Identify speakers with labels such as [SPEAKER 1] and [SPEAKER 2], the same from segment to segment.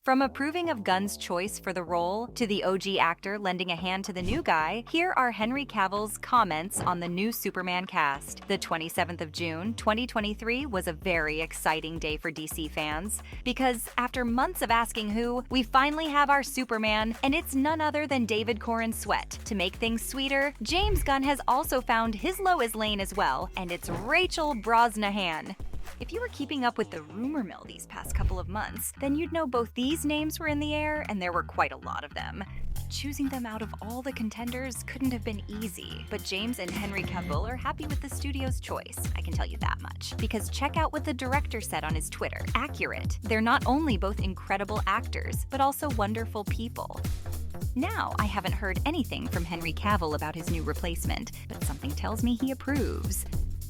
[SPEAKER 1] From approving of Gunn's choice for the role to the OG actor lending a hand to the new guy, here are Henry Cavill's comments on the new Superman cast. The 27th of June, 2023 was a very exciting day for DC fans because after months of asking who, we finally have our Superman, and it's none other than David Corran Sweat. To make things sweeter, James Gunn has also found his Lois Lane as well, and it's Rachel Brosnahan. If you were keeping up with the rumor mill these past couple of months, then you'd know both these names were in the air, and there were quite a lot of them. Choosing them out of all the contenders couldn't have been easy, but James and Henry Cavill are happy with the studio's choice, I can tell you that much. Because check out what the director said on his Twitter. Accurate. They're not only both incredible actors, but also wonderful people. Now, I haven't heard anything from Henry Cavill about his new replacement, but something tells me he approves.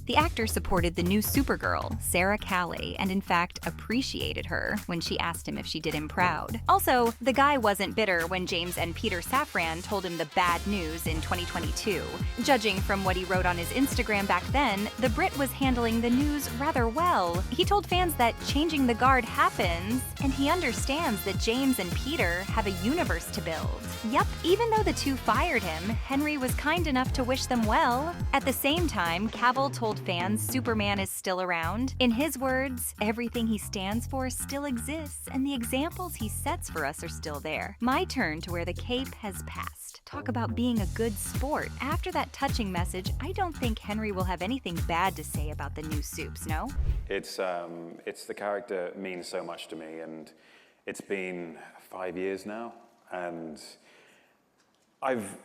[SPEAKER 1] The actor supported the new Supergirl, Sarah Callie, and in fact appreciated her when she asked him if she did him proud. Also, the guy wasn't bitter when James and Peter Safran told him the bad news in 2022. Judging from what he wrote on his Instagram back then, the Brit was handling the news rather well. He told fans that changing the guard happens, and he understands that James and Peter have a universe to build. Yep, even though the two fired him, Henry was kind enough to wish them well. At the same time, Cavill told fans Superman is still around. In his words, everything he stands for still exists, and the examples he sets for us are still there. My turn to where the cape has passed. Talk about being a good sport. After that touching message, I don't think Henry will have anything bad to say about the new Supes, no?
[SPEAKER 2] It's the character means so much to me, and it's been 5 years now, and I've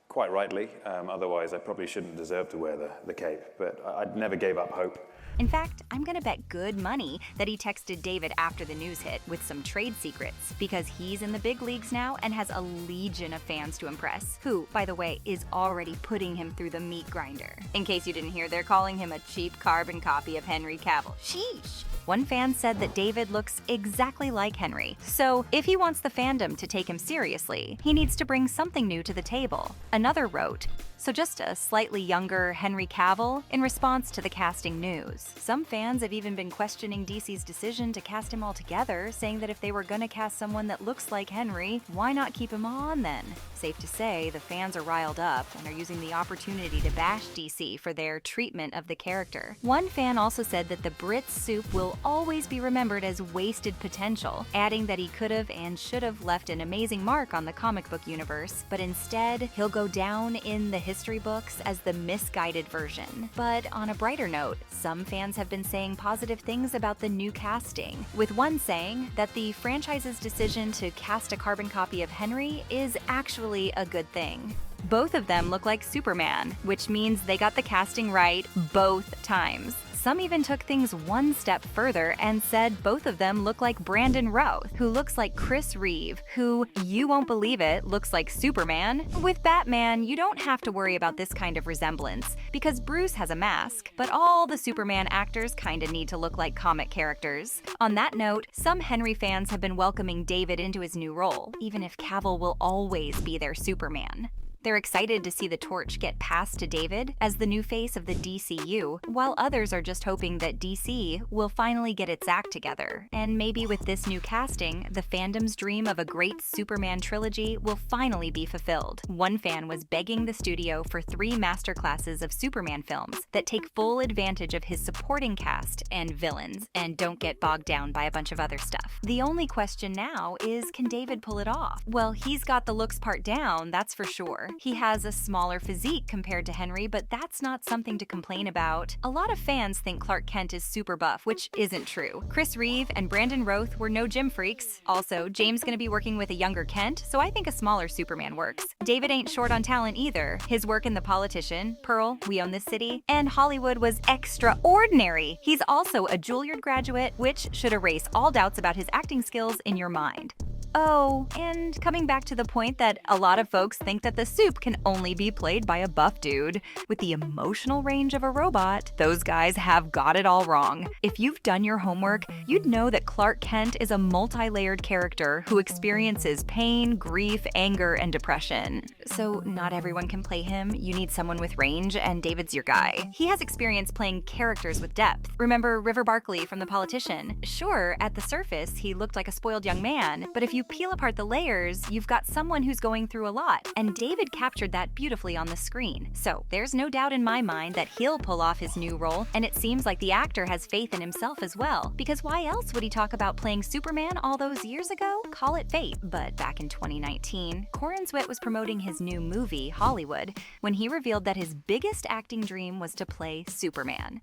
[SPEAKER 2] quite rightly, otherwise I probably shouldn't deserve to wear the cape, but I never gave up hope.
[SPEAKER 1] In fact, I'm gonna bet good money that he texted David after the news hit with some trade secrets, because he's in the big leagues now and has a legion of fans to impress, who, by the way, is already putting him through the meat grinder. In case you didn't hear, they're calling him a cheap carbon copy of Henry Cavill. Sheesh! One fan said that David looks exactly like Henry, so if he wants the fandom to take him seriously, he needs to bring something new to the table. Another wrote, "So just a slightly younger Henry Cavill?" in response to the casting news. Some fans have even been questioning DC's decision to cast him altogether, saying that if they were gonna cast someone that looks like Henry, why not keep him on then? Safe to say, the fans are riled up and are using the opportunity to bash DC for their treatment of the character. One fan also said that the Brit Soup will always be remembered as wasted potential, adding that he could have and should have left an amazing mark on the comic book universe, but instead, he'll go down in the history books as the misguided version. But on a brighter note, some fans have been saying positive things about the new casting, with one saying that the franchise's decision to cast a carbon copy of Henry is actually a good thing. Both of them look like Superman, which means they got the casting right both times. Some even took things one step further and said both of them look like Brandon Routh, who looks like Chris Reeve, who, you won't believe it, looks like Superman. With Batman, you don't have to worry about this kind of resemblance, because Bruce has a mask, but all the Superman actors kinda need to look like comic characters. On that note, some Henry fans have been welcoming David into his new role, even if Cavill will always be their Superman. They're excited to see the torch get passed to David as the new face of the DCU, while others are just hoping that DC will finally get its act together. And maybe with this new casting, the fandom's dream of a great Superman trilogy will finally be fulfilled. One fan was begging the studio for 3 masterclasses of Superman films that take full advantage of his supporting cast and villains, and don't get bogged down by a bunch of other stuff. The only question now is, can David pull it off? Well, he's got the looks part down, that's for sure. He has a smaller physique compared to Henry, but that's not something to complain about. A lot of fans think Clark Kent is super buff, which isn't true. Chris Reeve and Brandon Routh were no gym freaks. Also, James gonna be working with a younger Kent, so I think a smaller Superman works. David ain't short on talent either. His work in The Politician, Pearl, We Own This City, and Hollywood was extraordinary. He's also a Juilliard graduate, which should erase all doubts about his acting skills in your mind. Oh, and coming back to the point that a lot of folks think that the Soup can only be played by a buff dude with the emotional range of a robot, those guys have got it all wrong. If you've done your homework, you'd know that Clark Kent is a multi-layered character who experiences pain, grief, anger, and depression. So not everyone can play him. You need someone with range, and David's your guy. He has experience playing characters with depth. Remember River Barkley from The Politician? Sure, at the surface, he looked like a spoiled young man, but if you peel apart the layers, you've got someone who's going through a lot, and David captured that beautifully on the screen. So there's no doubt in my mind that he'll pull off his new role, and it seems like the actor has faith in himself as well, because why else would he talk about playing Superman all those years ago? Call it fate. But back in 2019, Corenswet was promoting his new movie, Hollywood, when he revealed that his biggest acting dream was to play Superman.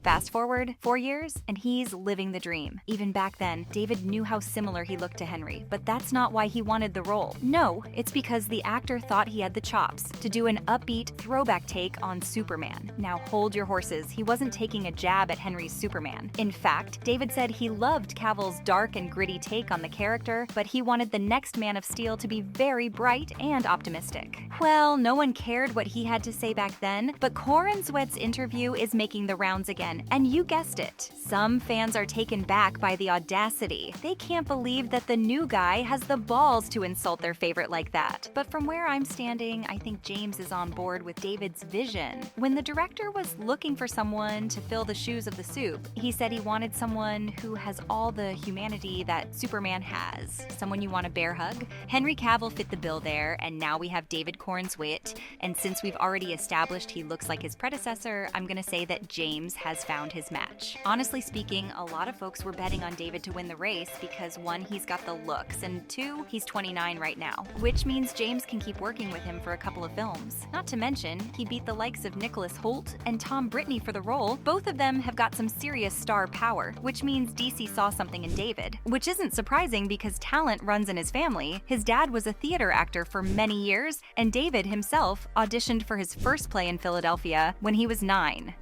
[SPEAKER 1] Fast forward 4 years, and he's living the dream. Even back then, David knew how similar he looked to Henry, but that's not why he wanted the role. No, it's because the actor thought he had the chops to do an upbeat, throwback take on Superman. Now hold your horses, he wasn't taking a jab at Henry's Superman. In fact, David said he loved Cavill's dark and gritty take on the character, but he wanted the next Man of Steel to be very bright and optimistic. Well, no one cared what he had to say back then, but Corenswet's interview is making the rounds again. And you guessed it, some fans are taken back by the audacity. They can't believe that the new guy has the balls to insult their favorite like that. But from where I'm standing, I think James is on board with David's vision. When the director was looking for someone to fill the shoes of the Soup, he said he wanted someone who has all the humanity that Superman has. Someone you want to bear hug? Henry Cavill fit the bill there, and now we have David Corenswet. And since we've already established he looks like his predecessor, I'm gonna say that James has found his match. Honestly speaking, a lot of folks were betting on David to win the race because 1, he's got the looks, and 2, he's 29 right now, which means James can keep working with him for a couple of films. Not to mention, he beat the likes of Nicholas Hoult and Tom Brittney for the role. Both of them have got some serious star power, which means DC saw something in David. Which isn't surprising because talent runs in his family. His dad was a theater actor for many years, and David himself auditioned for his first play in Philadelphia when he was 9.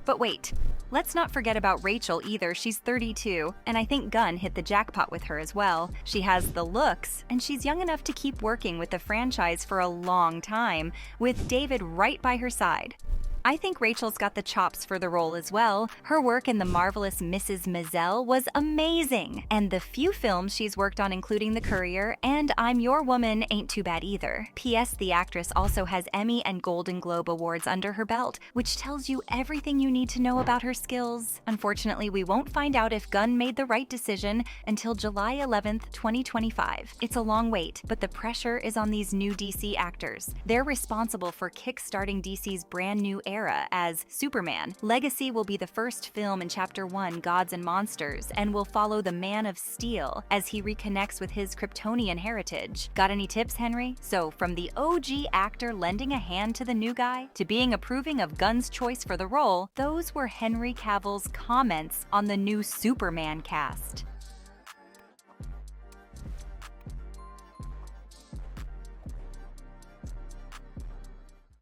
[SPEAKER 1] But wait, let's not forget about Rachel either. She's 32, and I think Gunn hit the jackpot with her as well. She has the looks, and she's young enough to keep working with the franchise for a long time, with David right by her side. I think Rachel's got the chops for the role as well. Her work in The Marvelous Mrs. Maisel was amazing, and the few films she's worked on, including The Courier and I'm Your Woman, ain't too bad either. P.S. The actress also has Emmy and Golden Globe awards under her belt, which tells you everything you need to know about her skills. Unfortunately, we won't find out if Gunn made the right decision until July 11th, 2025. It's a long wait, but the pressure is on these new DC actors. They're responsible for kickstarting DC's brand new era as Superman. Legacy will be the first film in Chapter 1, Gods and Monsters, and will follow the Man of Steel as he reconnects with his Kryptonian heritage. Got any tips, Henry? So, from the OG actor lending a hand to the new guy, to being approving of Gunn's choice for the role, those were Henry Cavill's comments on the new Superman cast.